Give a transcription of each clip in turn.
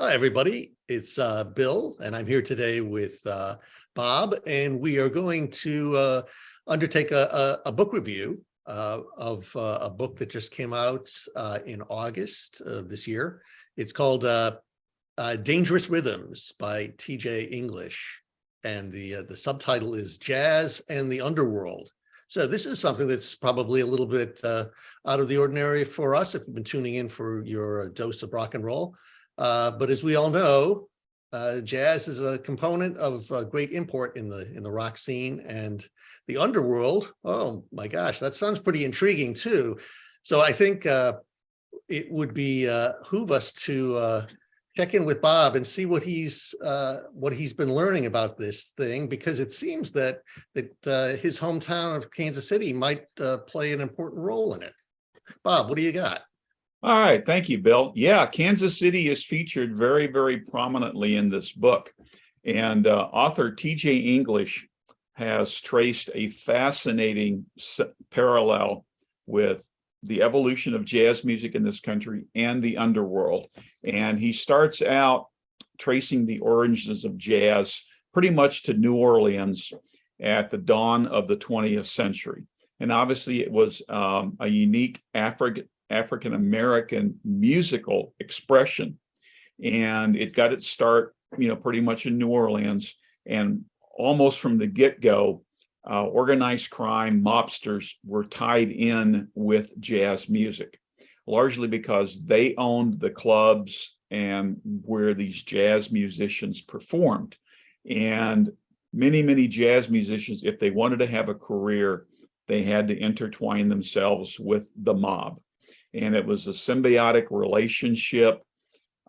everybody. It's Bill, and I'm here today with Bob, and we are going to undertake a book review of a book that just came out in August of this year. It's called Dangerous Rhythms by T.J. English, and the subtitle is Jazz and the Underworld. So this is something that's probably a little bit out of the ordinary for us if you've been tuning in for your dose of rock and roll. But as we all know, jazz is a component of great import in the rock scene, and the underworld. Oh my gosh, that sounds pretty intriguing too. So I think it would behoove us to check in with Bob and see what he's been learning about this thing, because it seems that his hometown of Kansas City might play an important role in it. Bob, what do you got? All right, thank you, Bill. Yeah, Kansas City is featured very, very prominently in this book. And author T.J. English has traced a fascinating parallel with the evolution of jazz music in this country and the underworld. And he starts out tracing the origins of jazz pretty much to New Orleans at the dawn of the 20th century. And obviously it was a unique African-American musical expression. And it got its start, pretty much in New Orleans. And almost from the get-go, organized crime, mobsters were tied in with jazz music, largely because they owned the clubs and where these jazz musicians performed. And many, many jazz musicians, if they wanted to have a career, they had to intertwine themselves with the mob. And it was a symbiotic relationship,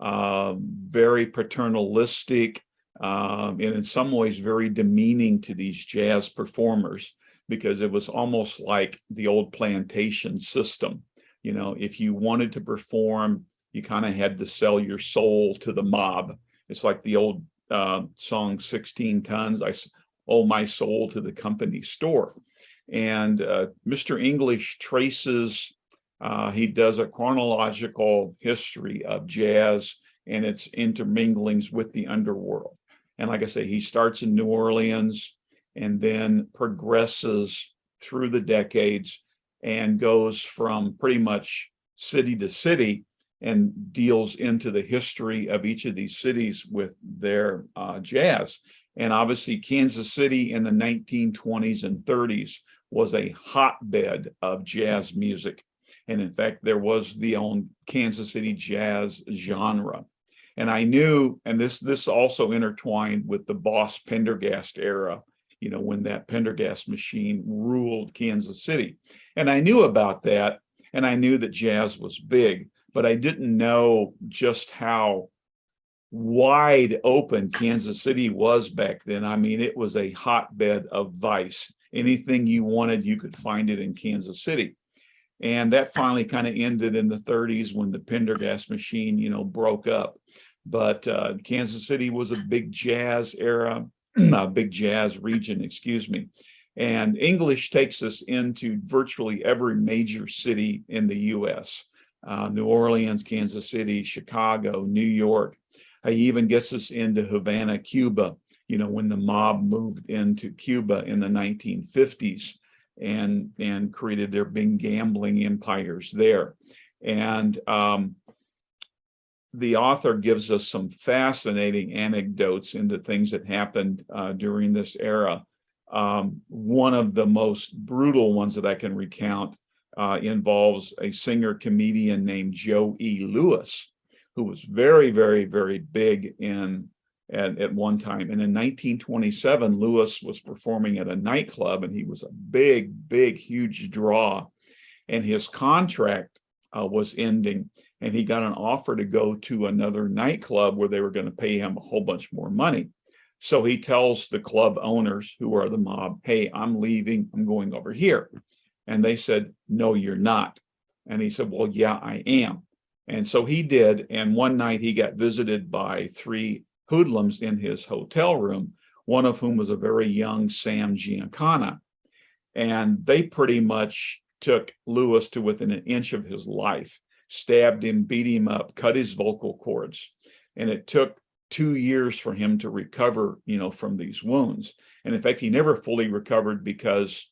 very paternalistic, and in some ways very demeaning to these jazz performers, because it was almost like the old plantation system. If you wanted to perform, you kind of had to sell your soul to the mob. It's like the old song 16 Tons, I owe my soul to the company store. And Mr. English traces, he does a chronological history of jazz and its interminglings with the underworld. And like I say, he starts in New Orleans and then progresses through the decades and goes from pretty much city to city and deals into the history of each of these cities with their jazz. And obviously Kansas City in the 1920s and 30s was a hotbed of jazz music. And in fact, there was the own Kansas City jazz genre. And I knew, and this also intertwined with the Boss Pendergast era, when that Pendergast machine ruled Kansas City. And I knew about that, and I knew that jazz was big, but I didn't know just how wide open Kansas City was back then. I mean, it was a hotbed of vice. Anything you wanted, you could find it in Kansas City. And that finally kind of ended in the 30s when the Pendergast machine, broke up. But Kansas City was a big jazz era, a big jazz region, excuse me. And English takes us into virtually every major city in the U.S. New Orleans, Kansas City, Chicago, New York. He even gets us into Havana, Cuba, when the mob moved into Cuba in the 1950s. And created their big gambling empires there. And the author gives us some fascinating anecdotes into things that happened during this era. One of the most brutal ones that I can recount involves a singer-comedian named Joe E. Lewis, who was very, very, very big at one time. And in 1927, Lewis was performing at a nightclub, and he was a big, huge draw. And his contract was ending, and he got an offer to go to another nightclub where they were going to pay him a whole bunch more money. So he tells the club owners, who are the mob, hey, I'm leaving, I'm going over here. And they said, no, you're not. And he said, well, yeah, I am. And so he did. And one night he got visited by three hoodlums in his hotel room, one of whom was a very young Sam Giancana. And they pretty much took Lewis to within an inch of his life, stabbed him, beat him up, cut his vocal cords. and it took 2 years for him to recover, from these wounds. And in fact, he never fully recovered because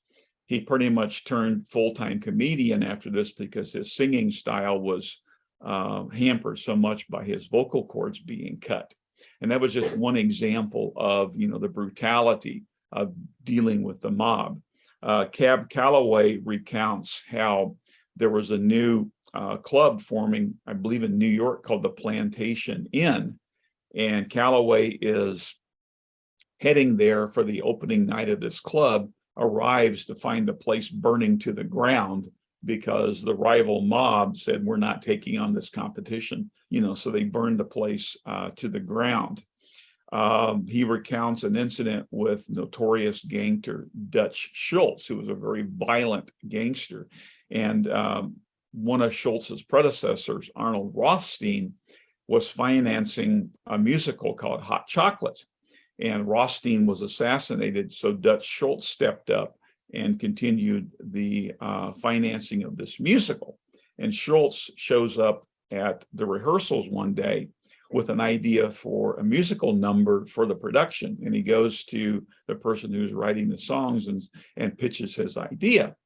he pretty much turned full-time comedian after this, because his singing style was hampered so much by his vocal cords being cut. And that was just one example of, the brutality of dealing with the mob. Cab Calloway recounts how there was a new club forming, I believe in New York, called the Plantation Inn. And Calloway is heading there for the opening night of this club, arrives to find the place burning to the ground because the rival mob said, we're not taking on this competition, so they burned the place to the ground. He recounts an incident with notorious gangster Dutch Schultz, who was a very violent gangster. And one of Schultz's predecessors, Arnold Rothstein, was financing a musical called Hot Chocolate. And Rothstein was assassinated, so Dutch Schultz stepped up and continued the financing of this musical. And Schultz shows up at the rehearsals one day with an idea for a musical number for the production. And he goes to the person who's writing the songs and pitches his idea.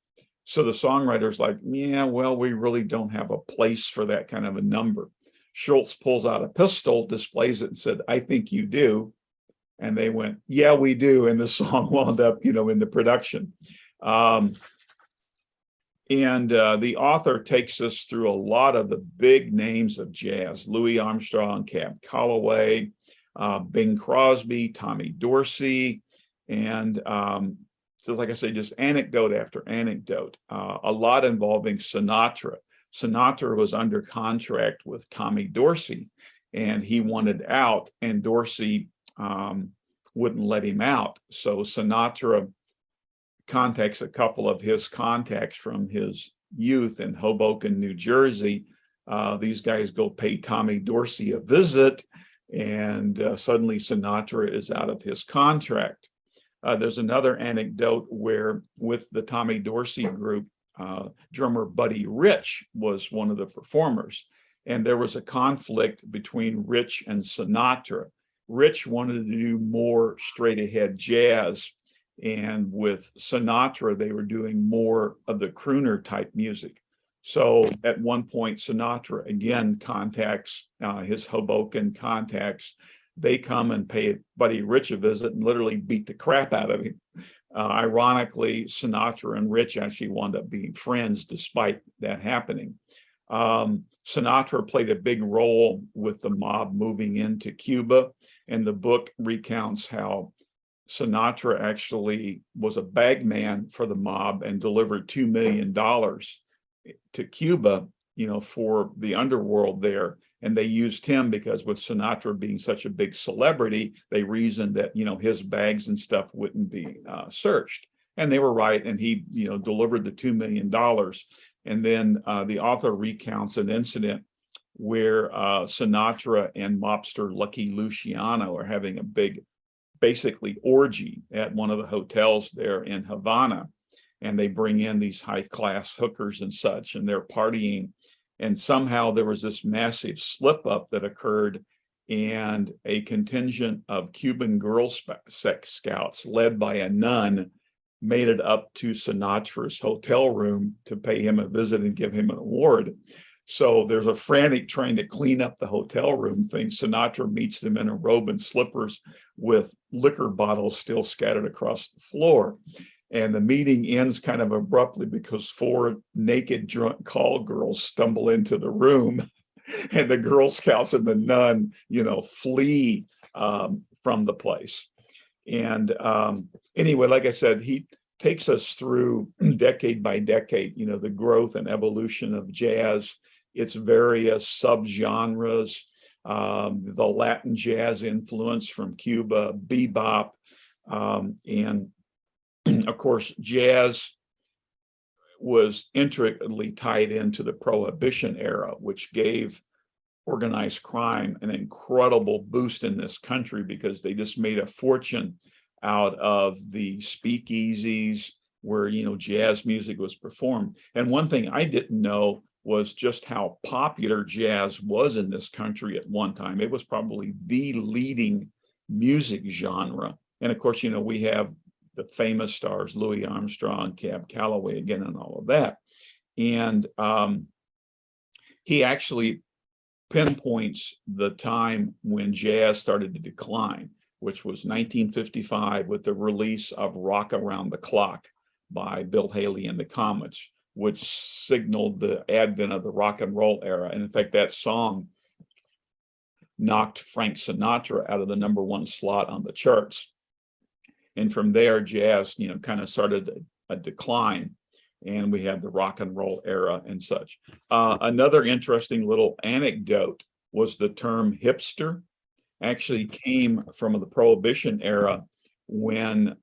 So the songwriter's like, yeah, well, we really don't have a place for that kind of a number. Schultz pulls out a pistol, displays it, and said, I think you do. And they went, yeah, we do. And the song wound up, in the production. The author takes us through a lot of the big names of jazz: Louis Armstrong, Cab Calloway, Bing Crosby, Tommy Dorsey. And so, like I say, just anecdote after anecdote, a lot involving Sinatra. Sinatra was under contract with Tommy Dorsey, and he wanted out, and Dorsey wouldn't let him out. So Sinatra contacts a couple of his contacts from his youth in Hoboken, New Jersey. These guys go pay Tommy Dorsey a visit, and suddenly Sinatra is out of his contract. There's another anecdote where, with the Tommy Dorsey group, drummer Buddy Rich was one of the performers, and there was a conflict between Rich and Sinatra. Rich wanted to do more straight ahead jazz, and with Sinatra, they were doing more of the crooner type music. So at one point, Sinatra again contacts his Hoboken contacts. They come and pay Buddy Rich a visit and literally beat the crap out of him. Ironically, Sinatra and Rich actually wound up being friends despite that happening. Sinatra played a big role with the mob moving into Cuba, and the book recounts how Sinatra actually was a bagman for the mob and delivered $2 million to Cuba, for the underworld there. And they used him because, with Sinatra being such a big celebrity, they reasoned that, his bags and stuff wouldn't be searched. And they were right. And he, delivered the $2 million. And then the author recounts an incident where Sinatra and mobster Lucky Luciano are having a big, basically, orgy at one of the hotels there in Havana. And they bring in these high-class hookers and such, and they're partying. And somehow there was this massive slip up that occurred, and a contingent of Cuban Girl Scouts led by a nun made it up to Sinatra's hotel room to pay him a visit and give him an award. So there's a frantic trying to clean up the hotel room thing. Sinatra meets them in a robe and slippers with liquor bottles still scattered across the floor. And the meeting ends kind of abruptly because 4 naked drunk call girls stumble into the room, and the Girl Scouts and the nun, flee from the place. And anyway, like I said, he takes us through decade by decade, the growth and evolution of jazz, its various subgenres, the Latin jazz influence from Cuba, bebop, and of course, jazz was intricately tied into the Prohibition era, which gave organized crime an incredible boost in this country because they just made a fortune out of the speakeasies where, jazz music was performed. And one thing I didn't know was just how popular jazz was in this country at one time. It was probably the leading music genre. And of course, we have the famous stars, Louis Armstrong, Cab Calloway again, and all of that. And he actually pinpoints the time when jazz started to decline, which was 1955 with the release of Rock Around the Clock by Bill Haley and the Comets, which signaled the advent of the rock and roll era. And in fact, that song knocked Frank Sinatra out of the #1 slot on the charts. And from there, jazz, kind of started a decline, and we had the rock and roll era and such. Another interesting little anecdote was the term hipster actually came from the Prohibition era when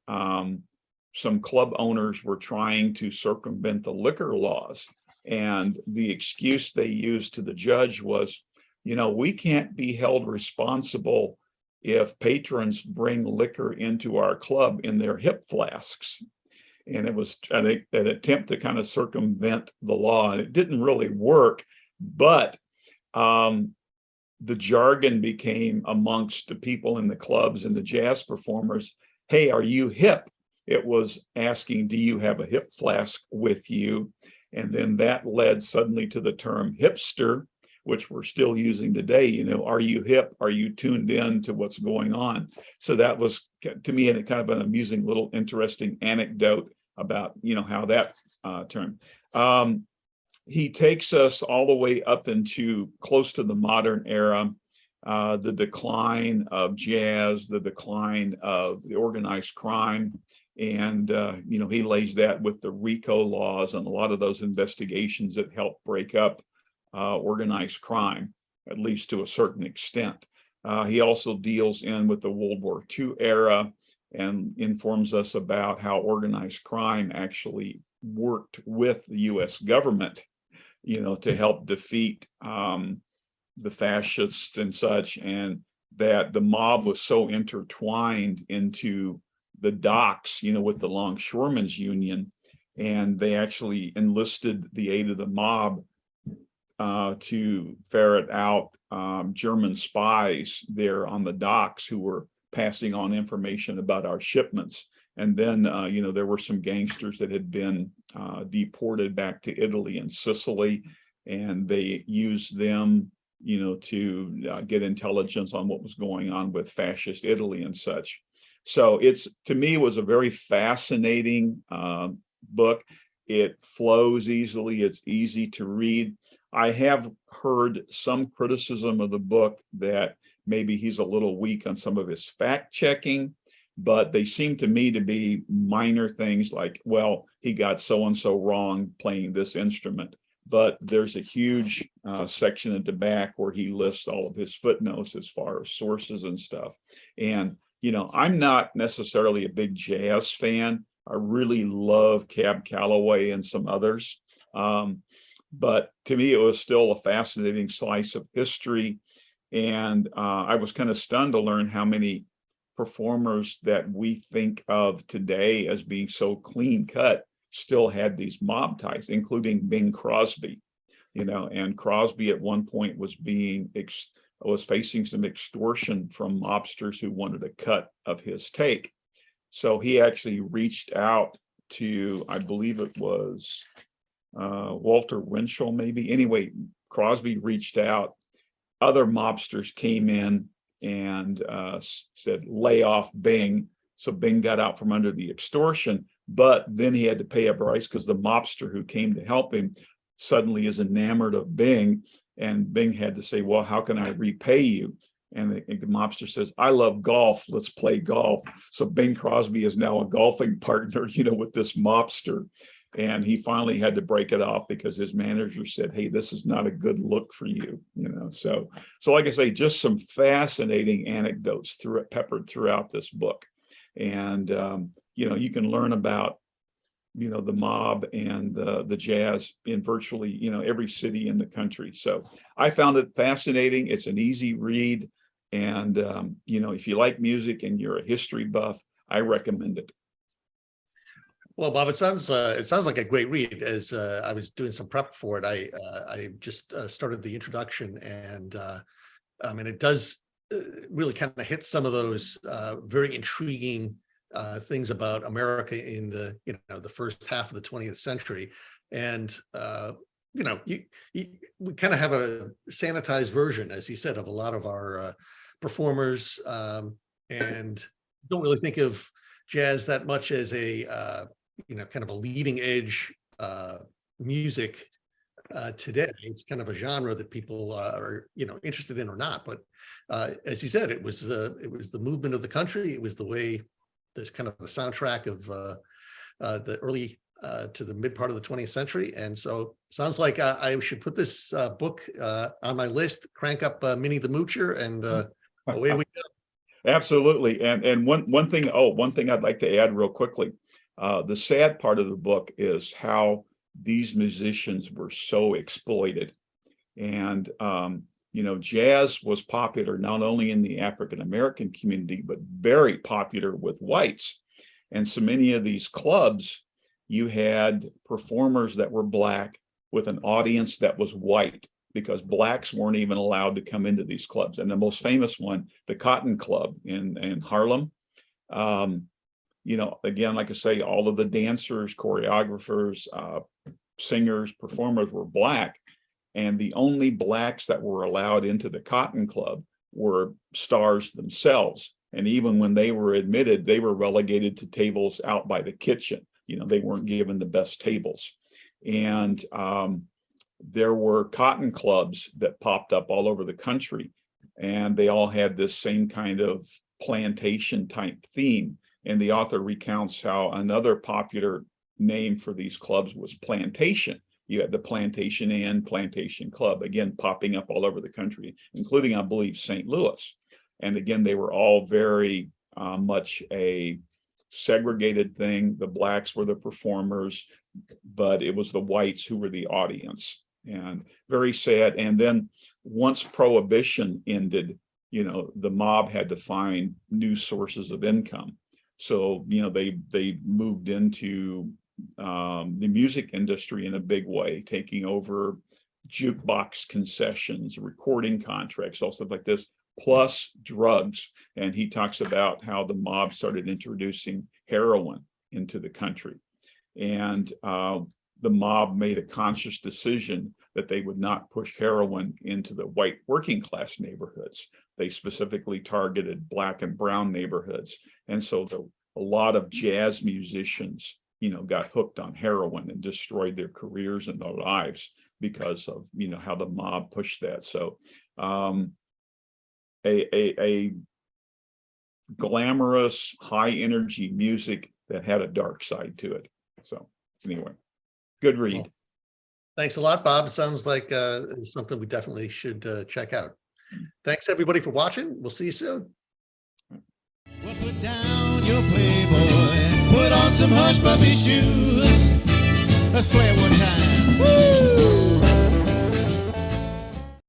some club owners were trying to circumvent the liquor laws. And the excuse they used to the judge was, we can't be held responsible if patrons bring liquor into our club in their hip flasks. And it was an attempt to kind of circumvent the law, and it didn't really work. But the jargon became amongst the people in the clubs and the jazz performers, hey, are you hip? It was asking, do you have a hip flask with you? And then that led suddenly to the term hipster, which we're still using today. Are you hip? Are you tuned in to what's going on? So that was, to me, kind of an amusing little interesting anecdote about, how that turned. He takes us all the way up into close to the modern era, the decline of jazz, the decline of the organized crime. And, he lays that with the RICO laws and a lot of those investigations that helped break up organized crime, at least to a certain extent. He also deals in with the World War II era and informs us about how organized crime actually worked with the US government, to help defeat the fascists and such, and that the mob was so intertwined into the docks, with the Longshoremen's Union, and they actually enlisted the aid of the mob to ferret out German spies there on the docks who were passing on information about our shipments. And then, there were some gangsters that had been deported back to Italy and Sicily, and they used them, to get intelligence on what was going on with fascist Italy and such. So to me, it was a very fascinating book. It flows easily. It's easy to read. I have heard some criticism of the book that maybe he's a little weak on some of his fact checking, but they seem to me to be minor things like, well, he got so-and-so wrong playing this instrument. But there's a huge section at the back where he lists all of his footnotes as far as sources and stuff. And, I'm not necessarily a big jazz fan. I really love Cab Calloway and some others. But to me, it was still a fascinating slice of history. And I was kind of stunned to learn how many performers that we think of today as being so clean cut still had these mob ties, including Bing Crosby, and Crosby at one point was facing some extortion from mobsters who wanted a cut of his take. So he actually reached out to, I believe it was Walter Winchell, maybe. Anyway, Crosby reached out. Other mobsters came in and said, lay off Bing. So Bing got out from under the extortion, but then he had to pay a price because the mobster who came to help him suddenly is enamored of Bing. And Bing had to say, well, how can I repay you? And the mobster says, I love golf. Let's play golf. So Bing Crosby is now a golfing partner, with this mobster. And he finally had to break it off because his manager said, hey, this is not a good look for you, So like I say, just some fascinating anecdotes peppered throughout this book. And, you can learn about, the mob and the jazz in virtually, every city in the country. So I found it fascinating. It's an easy read. And, if you like music and you're a history buff, I recommend it. Well, Bob, it sounds like a great read. As I was doing some prep for it, I just started the introduction, and it does really kind of hit some of those very intriguing things about America in the first half of the 20th century. And we kind of have a sanitized version, as he said, of a lot of our performers, and don't really think of jazz that much as a kind of a leading edge music today. It's kind of a genre that people are interested in or not. But as you said, it was the movement of the country. It was the way, there's kind of the soundtrack of the early to the mid part of the 20th century. And so sounds like I should put this book on my list, crank up Minnie the Moocher, and away we go. Absolutely. And one thing I'd like to add real quickly. The sad part of the book is how these musicians were so exploited. And jazz was popular not only in the African American community, but very popular with whites. And so many of these clubs, you had performers that were Black with an audience that was white, because Blacks weren't even allowed to come into these clubs. And the most famous one, the Cotton Club in Harlem, again, like I say, all of the dancers, choreographers, singers, performers were Black. And the only Blacks that were allowed into the Cotton Club were stars themselves. And even when they were admitted, they were relegated to tables out by the kitchen. They weren't given the best tables. And there were cotton clubs that popped up all over the country, and they all had this same kind of plantation type theme. And the author recounts how another popular name for these clubs was plantation. You had the Plantation Inn, Plantation Club, again, popping up all over the country, including, I believe, St. Louis. And again, they were all very much a segregated thing. The Blacks were the performers, but it was the whites who were the audience. And very sad. And then once Prohibition ended, the mob had to find new sources of income. So, they moved into the music industry in a big way, taking over jukebox concessions, recording contracts, all stuff like this, plus drugs. And he talks about how the mob started introducing heroin into the country. And the mob made a conscious decision that they would not push heroin into the white working class neighborhoods. They specifically targeted Black and brown neighborhoods. And so a lot of jazz musicians, got hooked on heroin and destroyed their careers and their lives because of, how the mob pushed that. So a glamorous, high energy music that had a dark side to it. So anyway, good read. Well, thanks a lot, Bob. It sounds like something we definitely should check out. Thanks everybody for watching. We'll see you soon. Well, put down your Playboy, put on some hush puppy shoes. Let's play it one time. Woo!